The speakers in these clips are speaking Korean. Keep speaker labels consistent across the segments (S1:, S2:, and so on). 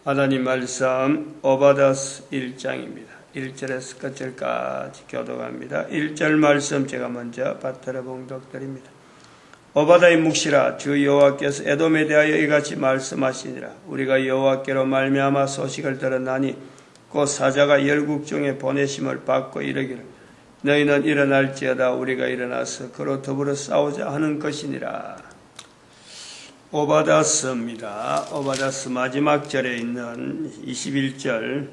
S1: 하나님 말씀 오바다스 1장입니다. 1절에서 끝절까지 교독합니다. 1절 말씀 제가 먼저 받들어 봉독드립니다. 오바다의 묵시라, 주 여호와께서 에돔에 대하여 이같이 말씀하시니라. 우리가 여호와께로 말미암아 소식을 들었나니 곧 사자가 열국 중에 보내심을 받고 이르기를 너희는 일어날지어다 우리가 일어나서 그로 더불어 싸우자 하는 것이니라. 오바다스입니다. 오바다스 마지막 절에 있는 21절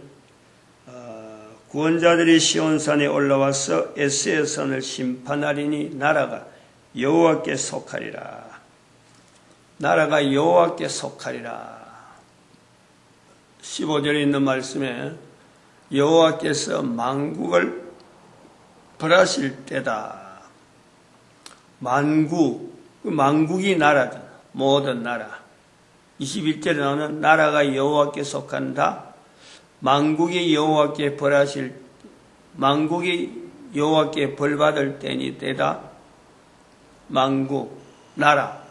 S1: 구원자들이 시온산에 올라와서 에스의 선을 심판하리니 나라가 여호와께 속하리라. 나라가 여호와께 속하리라. 15절에 있는 말씀에 여호와께서 만국을 벌하실 때다. 만국이 나라다. 모든 나라. 21절에 나오는 나라가 여호와께 속한다. 만국이 여호와께 벌하실, 만국이 여호와께 벌받을 때니 때다. 만국, 나라.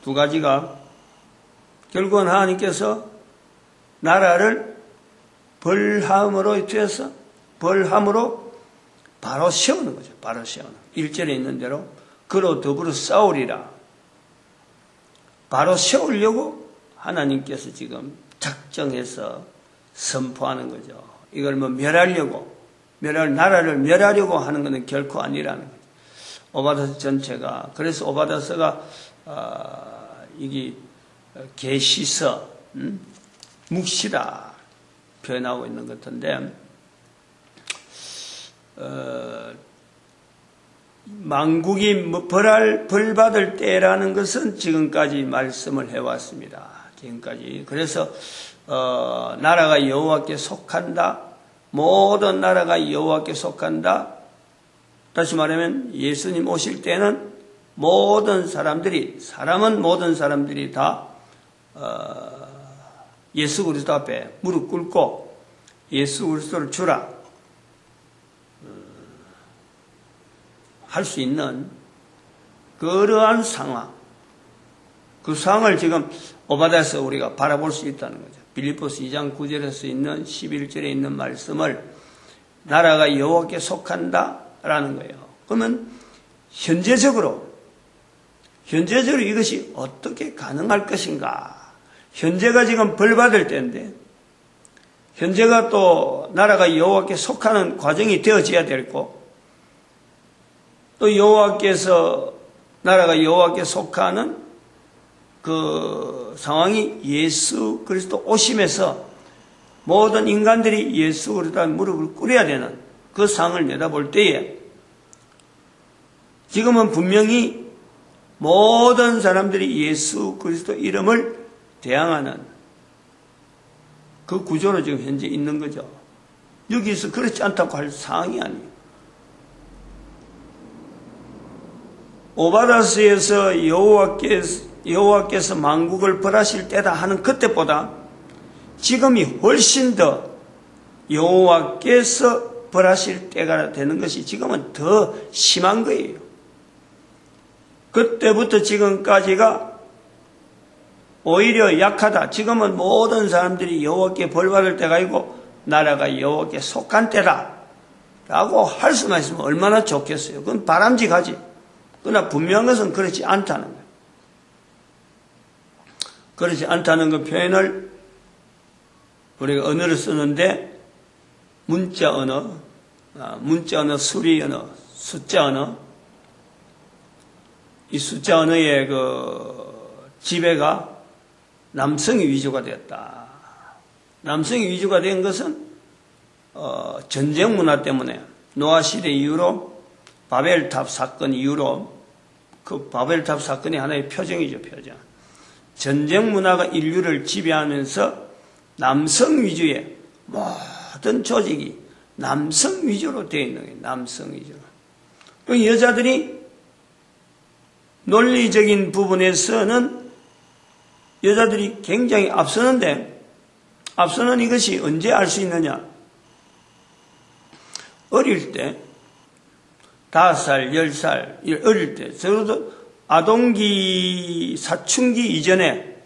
S1: 두 가지가 결국은 하나님께서 나라를 벌함으로 뒤에서 벌함으로 바로 세우는 거죠. 바로 세우는. 1절에 있는 대로 그로 더불어 싸우리라. 바로 세우려고 하나님께서 지금 작정해서 선포하는 거죠. 이걸 멸하려고, 나라를 멸하려고 하는 것은 결코 아니라는 거죠. 오바다스 전체가, 그래서 오바다스가, 이게 계시서, 묵시라 표현하고 있는 것 같은데, 만국이 벌받을 때라는 것은 지금까지 말씀을 해왔습니다. 지금까지. 그래서 나라가 여호와께 속한다. 모든 나라가 여호와께 속한다. 다시 말하면 예수님 오실 때는 모든 사람들이 다 예수 그리스도 앞에 무릎 꿇고 예수 그리스도를 주라 할 수 있는 그러한 상황, 그 상황을 지금 오바다에서 우리가 바라볼 수 있다는 거죠. 빌립보서 2장 9절에서 있는 11절에 있는 말씀을 나라가 여호와께 속한다라는 거예요. 그러면 현재적으로 이것이 어떻게 가능할 것인가? 현재가 지금 벌받을 때인데 현재가 또 나라가 여호와께 속하는 과정이 되어져야 되고 또 나라가 여호와께 속하는 그 상황이 예수 그리스도 오심에서 모든 인간들이 예수 그리스도의 무릎을 꿇어야 되는 그 상황을 내다볼 때에 지금은 분명히 모든 사람들이 예수 그리스도 이름을 대항하는 그 구조로 지금 현재 있는 거죠. 여기서 그렇지 않다고 할 상황이 아니에요. 오바다스에서 여호와께서 만국을 벌하실 때다 하는 그때보다 지금이 훨씬 더 여호와께서 벌하실 때가 되는 것이 지금은 더 심한 거예요. 그때부터 지금까지가 오히려 약하다. 지금은 모든 사람들이 여호와께 벌받을 때가 아니고 나라가 여호와께 속한 때다 라고 할 수만 있으면 얼마나 좋겠어요. 그건 바람직하지. 그러나 분명한 것은 그렇지 않다는 거예요. 그렇지 않다는 그 표현을 우리가 언어를 쓰는데 문자 언어, 수리 언어, 숫자 언어, 이 숫자 언어의 그 지배가 남성이 위주가 되었다. 남성이 위주가 된 것은 전쟁 문화 때문에 노아 시대 이후로 바벨탑 사건 이후로 그 바벨탑 사건이 하나의 표정이죠, 표정. 전쟁 문화가 인류를 지배하면서 남성 위주의 모든 조직이 남성 위주로 되어 있는 거예요, 남성 위주로. 또 여자들이 논리적인 부분에서는 여자들이 굉장히 앞서는 이것이 언제 알 수 있느냐? 어릴 때 5살, 10살, 어릴 때, 적어도 아동기, 사춘기 이전에,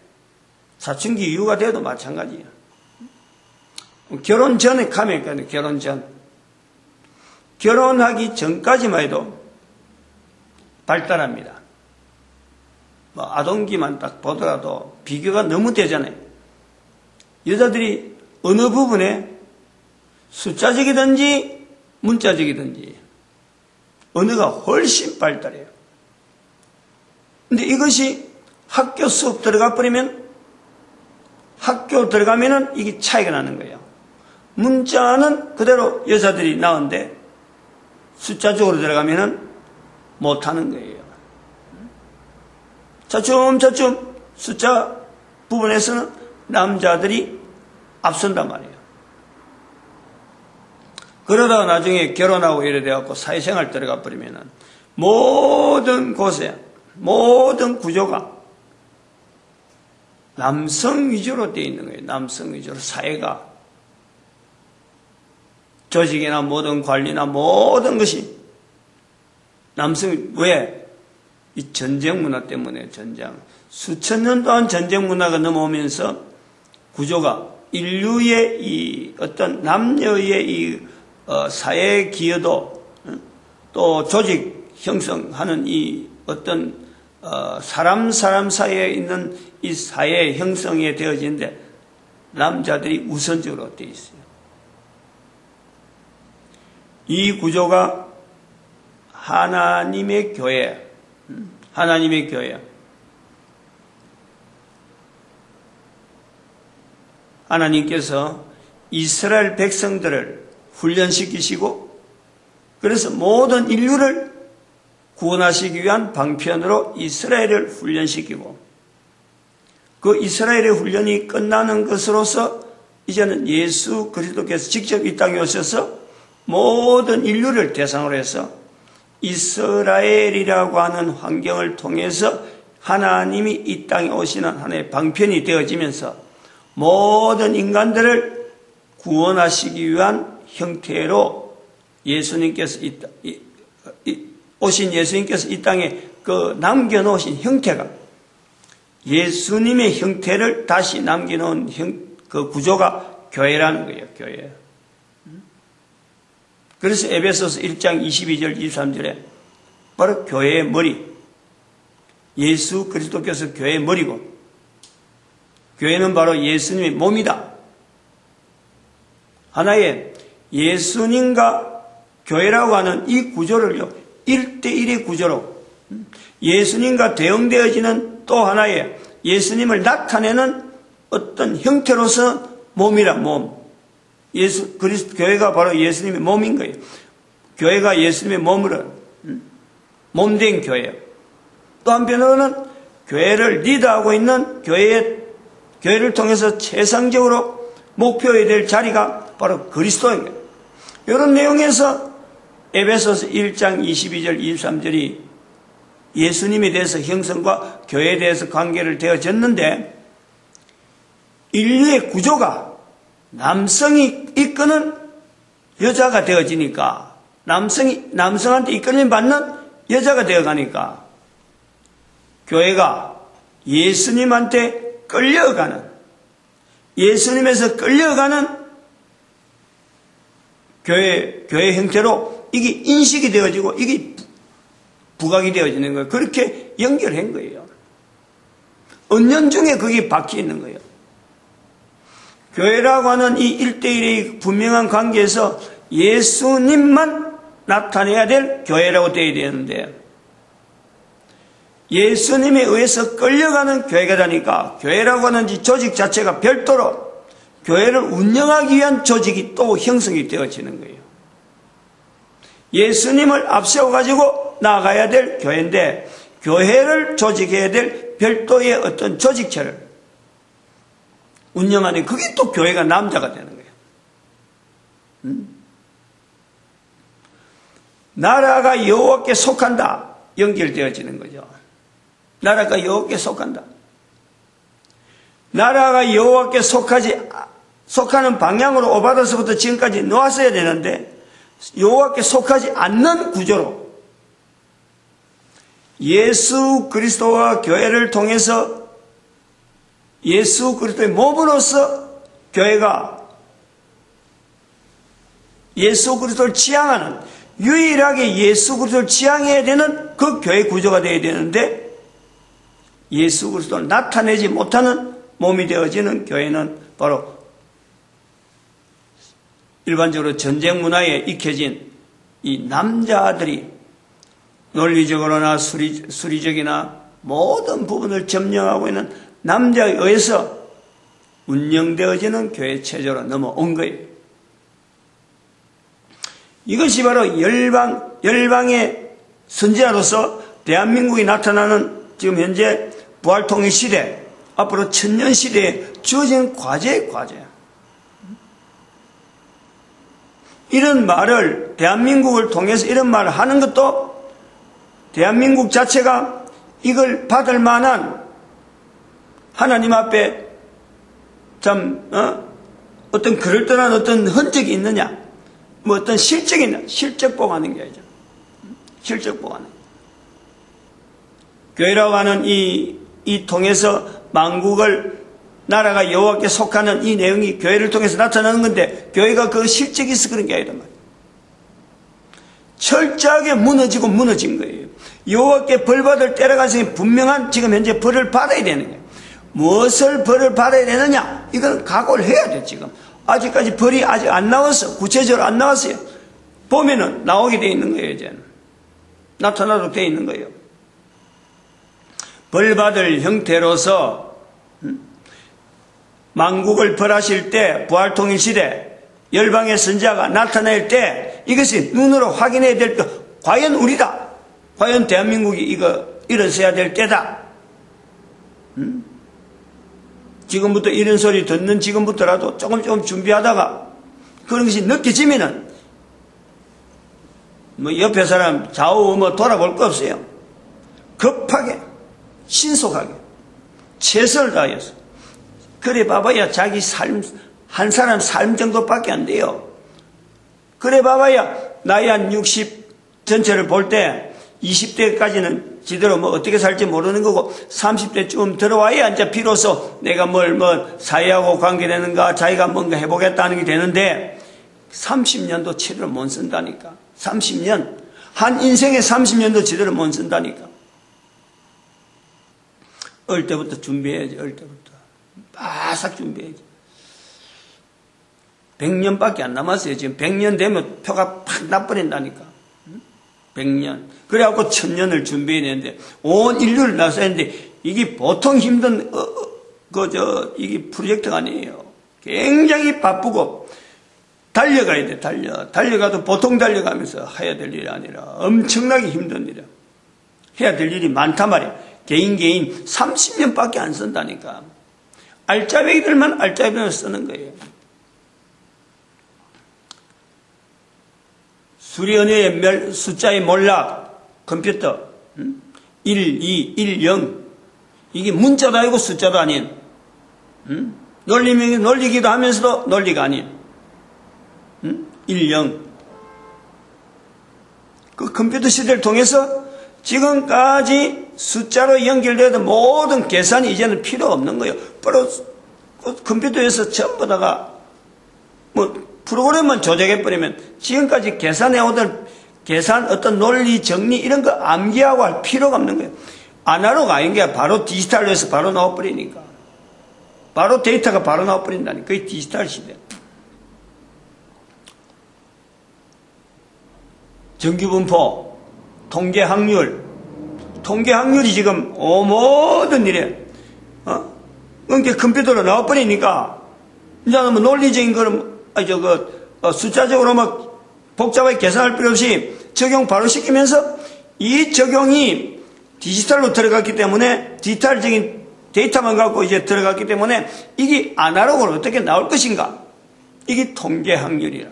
S1: 사춘기 이후가 돼도 마찬가지예요. 결혼 전에 가면 결혼 전. 결혼하기 전까지만 해도 발달합니다. 아동기만 딱 보더라도 비교가 너무 되잖아요. 여자들이 어느 부분에 숫자적이든지 문자적이든지 언어가 훨씬 발달해요. 근데 이것이 학교 수업 들어가 버리면 학교 들어가면은 이게 차이가 나는 거예요. 문자는 그대로 여자들이 나오는데 숫자적으로 들어가면은 못하는 거예요. 차츰차츰 숫자 부분에서는 남자들이 앞선단 말이에요. 그러다가 나중에 결혼하고 이래 돼갖고 사회생활 들어가 버리면은 모든 곳에 모든 구조가 남성 위주로 되어 있는 거예요. 남성 위주로 사회가 조직이나 모든 관리나 모든 것이 남성 왜? 이 전쟁 문화 때문에 전쟁 수천 년 동안 전쟁 문화가 넘어오면서 구조가 인류의 이 어떤 남녀의 이 사회 기여도 또 조직 형성하는 이 어떤 사람 사이에 있는 이 사회 형성이 되어지는데 남자들이 우선적으로 되어 있어요. 이 구조가 하나님의 교회, 하나님의 교회. 하나님께서 이스라엘 백성들을 훈련시키시고 그래서 모든 인류를 구원하시기 위한 방편으로 이스라엘을 훈련시키고 그 이스라엘의 훈련이 끝나는 것으로서 이제는 예수 그리스도께서 직접 이 땅에 오셔서 모든 인류를 대상으로 해서 이스라엘이라고 하는 환경을 통해서 하나님이 이 땅에 오시는 하나의 방편이 되어지면서 모든 인간들을 구원하시기 위한 형태로 예수님께서 오신 예수님께서 이 땅에 그 남겨놓으신 형태가 예수님의 형태를 다시 남겨놓은 그 구조가 교회라는 거예요. 교회. 그래서 에베소서 1장 22절 23절에 바로 교회의 머리 예수 그리스도께서 교회의 머리고 교회는 바로 예수님의 몸이다. 하나의 예수님과 교회라고 하는 이 구조를요 1대1의 구조로 예수님과 대응되어지는 또 하나의 예수님을 나타내는 어떤 형태로서 몸이라 몸 예수 그리스도 교회가 바로 예수님의 몸인 거예요. 교회가 예수님의 몸으로 몸된 교회예요. 또 한편으로는 교회를 리드하고 있는 교회를 통해서 최상적으로 목표해야 될 자리가 바로 그리스도인 거예요. 이런 내용에서 에베소서 1장 22절 23절이 예수님에 대해서 형성과 교회에 대해서 관계를 되어졌는데 인류의 구조가 남성이 이끄는 여자가 되어지니까 남성한테 이끌림 받는 여자가 되어가니까 교회가 예수님한테 끌려가는 예수님에서 끌려가는 교회 형태로 이게 인식이 되어지고 이게 부각이 되어지는 거예요. 그렇게 연결한 거예요. 은연중에 그게 박혀 있는 거예요. 교회라고 하는 이 1대1의 분명한 관계에서 예수님만 나타내야 될 교회라고 되어야 되는데 예수님에 의해서 끌려가는 교회가 되니까 교회라고 하는 이 조직 자체가 별도로 교회를 운영하기 위한 조직이 또 형성이 되어지는 거예요. 예수님을 앞세워가지고 나아가야 될 교회인데 교회를 조직해야 될 별도의 어떤 조직체를 운영하는 그게 또 교회가 남자가 되는 거예요. 나라가 여호와께 속한다 연결되어지는 거죠. 나라가 여호와께 속한다. 나라가 여호와께 속하는 방향으로 오바다서부터 지금까지 놓았어야 되는데 여호와께 속하지 않는 구조로 예수 그리스도와 교회를 통해서 예수 그리스도의 몸으로서 교회가 예수 그리스도를 지향하는, 유일하게 예수 그리스도를 지향해야 되는 그 교회 구조가 되어야 되는데, 예수 그리스도를 나타내지 못하는 몸이 되어지는 교회는 바로 일반적으로 전쟁 문화에 익혀진 이 남자들이 논리적으로나 수리적이나 모든 부분을 점령하고 있는 남자에 의해서 운영되어지는 교회 체제로 넘어온 거예요. 이것이 바로 열방의 선지자로서 대한민국이 나타나는 지금 현재 부활통일 시대, 앞으로 천년 시대에 주어진 과제야. 이런 말을, 대한민국을 통해서 이런 말을 하는 것도 대한민국 자체가 이걸 받을 만한 하나님 앞에 참 어떤 그럴듯한 어떤 흔적이 있느냐, 뭐 어떤 실적이 있느냐, 실적 보고하는 게 아니죠. 실적 보고하는. 교회라고 하는 이 통해서 만국을, 나라가 여호와께 속하는 이 내용이 교회를 통해서 나타나는 건데, 교회가 그 실적이 있어 그런 게 아니란 말이에요. 철저하게 무너진 거예요. 여호와께 벌받을 때가 가서 분명한 지금 현재 벌을 받아야 되는 거예요. 무엇을 벌을 받아야 되느냐? 이건 각오를 해야 돼. 지금 아직까지 벌이 아직 안 나왔어. 구체적으로 안 나왔어요. 보면은 나오게 돼 있는 거예요. 이제는 나타나도록 돼 있는 거예요. 벌 받을 형태로서 만국을 벌하실 때, 부활통일 시대 열방의 선지자가 나타낼 때 이것이 눈으로 확인해야 될 때, 과연 우리다, 과연 대한민국이 이거 일어서야 될 때다. 지금부터 이런 소리 듣는 지금부터라도 조금 준비하다가 그런 것이 느껴지면은 뭐 옆에 사람 좌우 뭐 돌아볼 거 없어요. 급하게, 신속하게, 최선을 다해서. 그래 봐봐야 자기 삶, 한 사람 삶 정도밖에 안 돼요. 그래 봐봐야 나이 한 60 전체를 볼 때 20대까지는 지대로 뭐 어떻게 살지 모르는 거고, 30대쯤 들어와야 이제 비로소 내가 사회하고 관계되는가, 자기가 뭔가 해보겠다는 게 되는데, 30년도 제대로 못 쓴다니까. 30년. 한 인생의 30년도 제대로 못 쓴다니까. 어릴 때부터 준비해야지, 어릴 때부터. 바싹 준비해야지. 100년밖에 안 남았어요. 지금 100년 되면 표가 팍 나버린다니까. 100년. 그래갖고 1000년을 준비해야 되는데, 온 인류를 나서야 하는데, 이게 보통 힘든, 이게 프로젝트가 아니에요. 굉장히 바쁘고, 달려가야 돼, 달려가도 보통 달려가면서 해야 될 일이 아니라, 엄청나게 힘든 일이야. 해야 될 일이 많단 말이야. 개인 30년밖에 안 쓴다니까. 알짜배기들만 알짜배기를 쓰는 거예요. 수리언어의 숫자의 몰락, 컴퓨터, 1, 2, 1, 0. 이게 문자도 아니고 숫자도 아닌, 논리기도 하면서도 논리가 아닌, 1, 0. 그 컴퓨터 시대를 통해서 지금까지 숫자로 연결되던 모든 계산이 이제는 필요 없는 거예요. 바로 컴퓨터에서 전부 다가 프로그램만 조작해버리면 지금까지 계산해오던 계산, 어떤 논리, 정리 이런 거 암기하고 할 필요가 없는 거예요. 아날로그 아닌 게 바로 디지털로 해서 바로 나와버리니까. 바로 데이터가 바로 나와버린다니까. 그게 디지털 시대. 전기분포, 통계확률이 지금 모든 일에 그러니까 컴퓨터로 나와버리니까 이제 뭐 논리적인 거는 숫자적으로 막 복잡하게 계산할 필요 없이 적용 바로 시키면서, 이 적용이 디지털로 들어갔기 때문에, 디지털적인 데이터만 갖고 이제 들어갔기 때문에 이게 아날로그로 어떻게 나올 것인가, 이게 통계확률이라.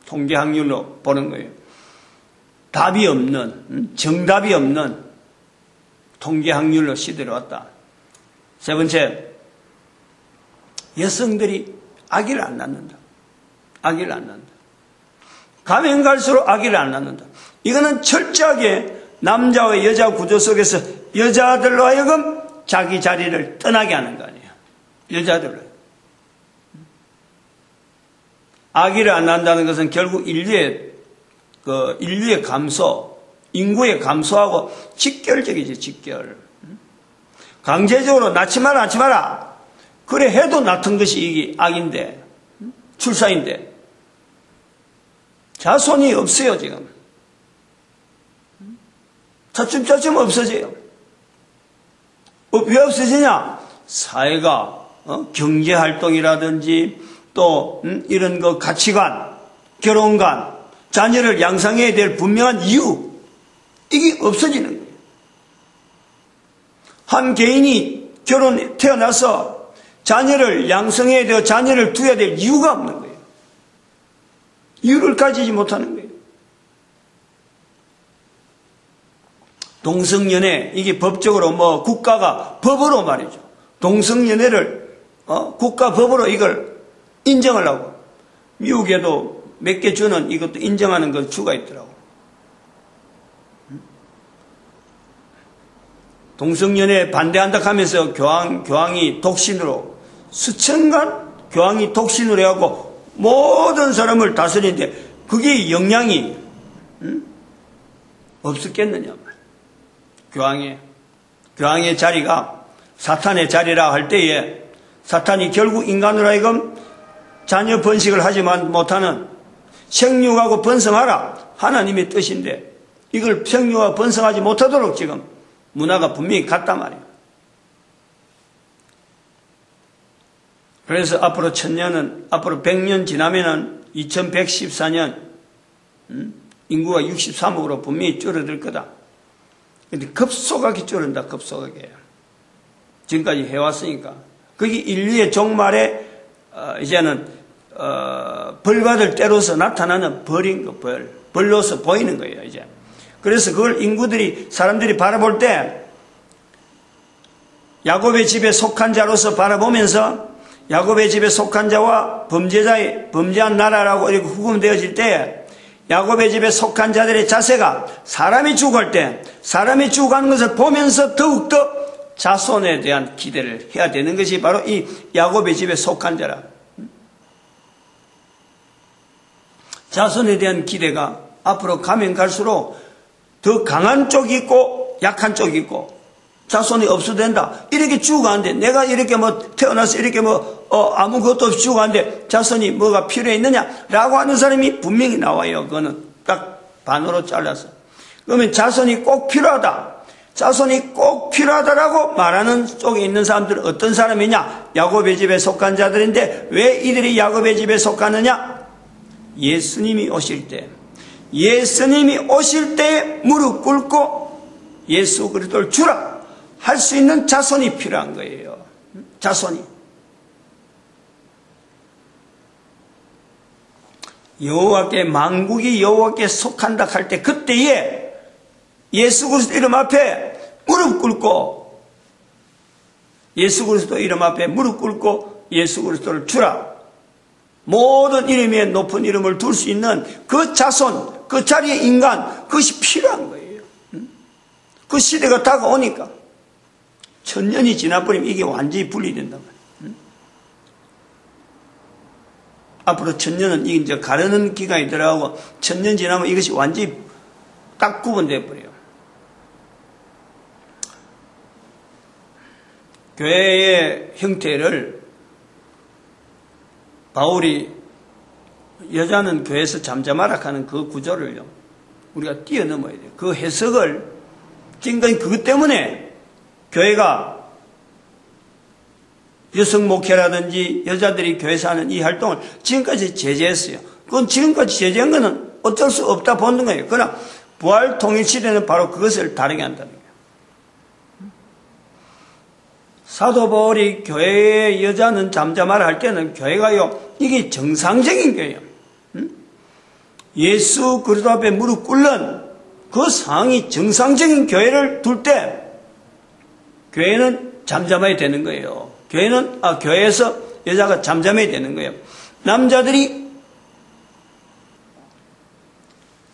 S1: 통계확률로 보는 거예요. 답이 없는, 정답이 없는 통계확률로 시대로 왔다. 세 번째, 여성들이 아기를 안 낳는다. 아기를 안 낳는다. 가면 갈수록 아기를 안 낳는다. 이거는 철저하게 남자와 여자 구조 속에서 여자들로 하여금 자기 자리를 떠나게 하는 거 아니에요. 여자들로. 아기를 안 낳는다는 것은 결국 인류의 감소, 인구의 감소하고 직결적이지, 직결. 강제적으로 낳지 마라. 그래 해도 낳던 것이 이게 악인데, 출사인데. 자손이 없어요, 지금. 차츰차츰 없어져요. 왜 없어지냐? 사회가, 경제활동이라든지, 또, 이런 거 가치관, 결혼관, 자녀를 양성해야 될 분명한 이유, 이게 없어지는 거예요. 한 개인이 태어나서 자녀를 양성해야 되고 자녀를 두어야 될 이유가 없는 거예요. 이유를 가지지 못하는 거예요. 동성연애, 이게 법적으로 국가가 법으로 말이죠. 동성연애를, 국가법으로 이걸 인정을 하고, 미국에도 몇 개 주는 이것도 인정하는 그 주가 있더라고. 동성연애 반대한다 하면서 교황이 독신으로, 수천간 교황이 독신으로 해갖고 모든 사람을 다스리는데 그게 영향이 없었겠느냐. 교황의 자리가 사탄의 자리라 할 때에 사탄이 결국 인간으로 하여금 자녀 번식을 하지만 못하는 생육하고 번성하라 하나님의 뜻인데 이걸 생육하고 번성하지 못하도록 지금 문화가 분명히 같단 말이에요. 그래서 앞으로 1000년은, 앞으로 100년 지나면은 2114년, 인구가 63억으로 분명히 줄어들 거다. 근데 급속하게 줄어든다, 급속하게. 지금까지 해왔으니까. 그게 인류의 종말에, 이제는, 벌 받을 때로서 나타나는 벌인 거, 벌로서 보이는 거예요, 이제. 그래서 그걸 사람들이 바라볼 때, 야곱의 집에 속한 자로서 바라보면서, 야곱의 집에 속한 자와 범죄한 나라라고 이렇게 구분되어질 때, 야곱의 집에 속한 자들의 자세가 사람이 죽어갈 때, 사람이 죽어가는 것을 보면서 더욱더 자손에 대한 기대를 해야 되는 것이 바로 이 야곱의 집에 속한 자라. 자손에 대한 기대가 앞으로 가면 갈수록 더 강한 쪽이 있고 약한 쪽이 있고 자손이 없어도 된다. 이렇게 죽어가는데 내가 이렇게 태어나서 이렇게 아무것도 없이 죽어가는데 자손이 뭐가 필요해 있느냐라고 하는 사람이 분명히 나와요. 그거는 딱 반으로 잘라서. 그러면 자손이 꼭 필요하다. 자손이 꼭 필요하다라고 말하는 쪽에 있는 사람들은 어떤 사람이냐? 야곱의 집에 속한 자들인데 왜 이들이 야곱의 집에 속하느냐? 예수님이 오실 때 무릎 꿇고 예수 그리스도를 주라 할 수 있는 자손이 필요한 거예요. 자손이. 여호와께 만국이 여호와께 속한다 할 때 그때에 예수 그리스도 이름 앞에 무릎 꿇고 예수 그리스도 이름 앞에 무릎 꿇고 예수 그리스도를 주라. 모든 이름에 높은 이름을 둘 수 있는 그 자손, 그 자리의 인간, 그것이 필요한 거예요. 그 시대가 다가오니까. 1000년이 지나버리면 이게 완전히 분리된단 말이에요. 앞으로 1000년은 이제 가르는 기간이 들어가고 1000년 지나면 이것이 완전히 딱 구분되어 버려요. 교회의 형태를 바울이 여자는 교회에서 잠잠하라 하는 그 구조를요, 우리가 뛰어넘어야 돼요. 그 해석을 지금까지 그것 때문에 교회가 여성 목회라든지 여자들이 교회에서 하는 이 활동을 지금까지 제재했어요. 그건 지금까지 제재한 거는 어쩔 수 없다 보는 거예요. 그러나 부활 통일 시대는 바로 그것을 다르게 한다는 거예요. 사도 바울이 교회의 여자는 잠잠하라 할 때는 교회가요, 이게 정상적인 교회예요. 예수 그리스도 앞에 무릎 꿇는 그 상황이 정상적인 교회를 둘 때 교회는 잠잠해야 되는 거예요. 교회에서 여자가 잠잠해야 되는 거예요. 남자들이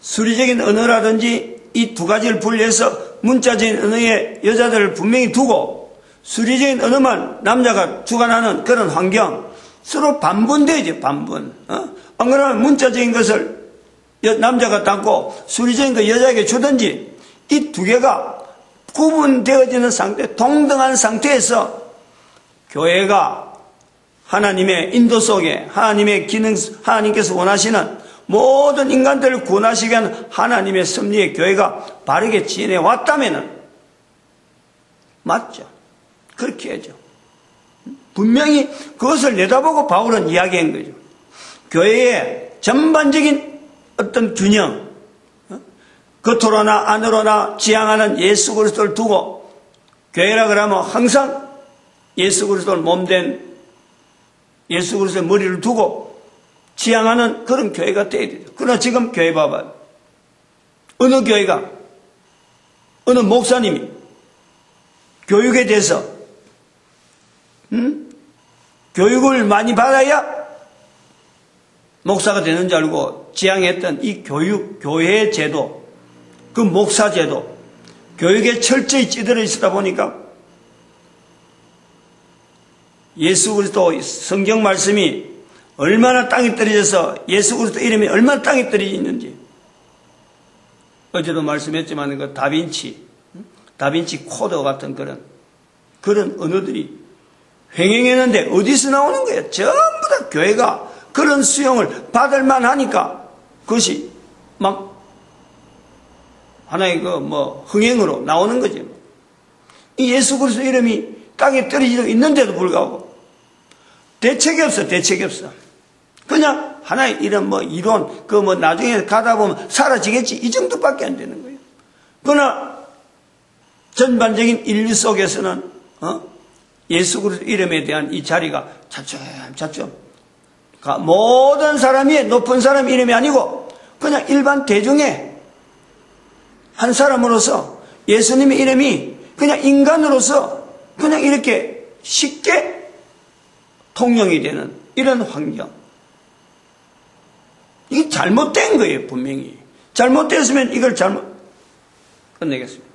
S1: 수리적인 언어라든지 이 두 가지를 분리해서 문자적인 언어에 여자들을 분명히 두고 수리적인 언어만 남자가 주관하는 그런 환경, 서로 반분되죠, 반분. 안 그러면 문자적인 것을 남자가 담고 수리적인 거 여자에게 주든지, 이 두 개가 구분되어지는 상태, 동등한 상태에서 교회가 하나님의 인도 속에 하나님의 기능, 하나님께서 원하시는 모든 인간들을 구원하시기 위한 하나님의 섭리의 교회가 바르게 지내왔다면 맞죠. 그렇게 해야죠. 분명히 그것을 내다보고 바울은 이야기한 거죠. 교회의 전반적인 어떤 균형, 겉으로나 안으로나 지향하는 예수 그리스도를 두고, 교회라 그러면 항상 예수 그리스도를 몸된 예수 그리스도의 머리를 두고 지향하는 그런 교회가 되어야 되죠. 그러나 지금 교회 봐봐요. 어느 교회가, 어느 목사님이 교육에 대해서 교육을 많이 받아야 목사가 되는 줄 알고 지향했던 이 교회 제도, 그 목사 제도, 교육에 철저히 찌들어 있다 보니까 예수 그리스도 성경 말씀이 얼마나 땅에 떨어져서 예수 그리스도 이름이 얼마나 땅에 떨어져 있는지, 어제도 말씀했지만 그 다빈치 코드 같은 그런 언어들이 횡행했는데 어디서 나오는 거예요? 전부 다 교회가 그런 수용을 받을 만하니까 그것이 막 하나의 흥행으로 나오는 거죠. 이 예수 그리스도 이름이 땅에 떨어지고 있는데도 불구하고 대책이 없어. 그냥 하나의 이런 이론, 나중에 가다 보면 사라지겠지. 이 정도밖에 안 되는 거예요. 그러나 전반적인 인류 속에서는, 예수 그리스도 이름에 대한 이 자리가 차츰, 모든 사람이 높은 사람 이름이 아니고, 그냥 일반 대중의 한 사람으로서 예수님의 이름이 그냥 인간으로서 그냥 이렇게 쉽게 통용이 되는 이런 환경. 이게 잘못된 거예요, 분명히. 잘못됐으면 이걸 끝내겠습니다.